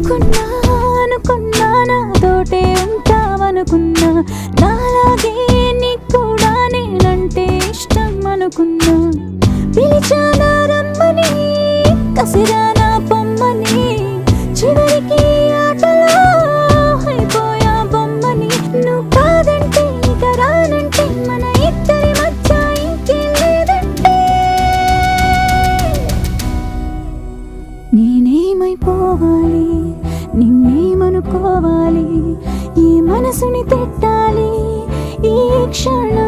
అనుకున్నా అనుకున్నా నాతోటే ఉంటావనుకున్నా, నాలాగే నీకు కూడా నేనంటే ఇష్టం అనుకున్నా. పిలిచానా రమ్మని, కసిరానా పొమ్మని, చివరికి ఆటలో అయిపోయా బొమ్మని. నువ్వు కాదంటే ఇక రానంటే, మన ఇద్దరి మధ్య ఇంకేం లేదంటే. నేనేమైపోవాలి, నిన్నేమనుకోవాలి, ఈ మనసుని తిట్టాలి ఈ క్షణం.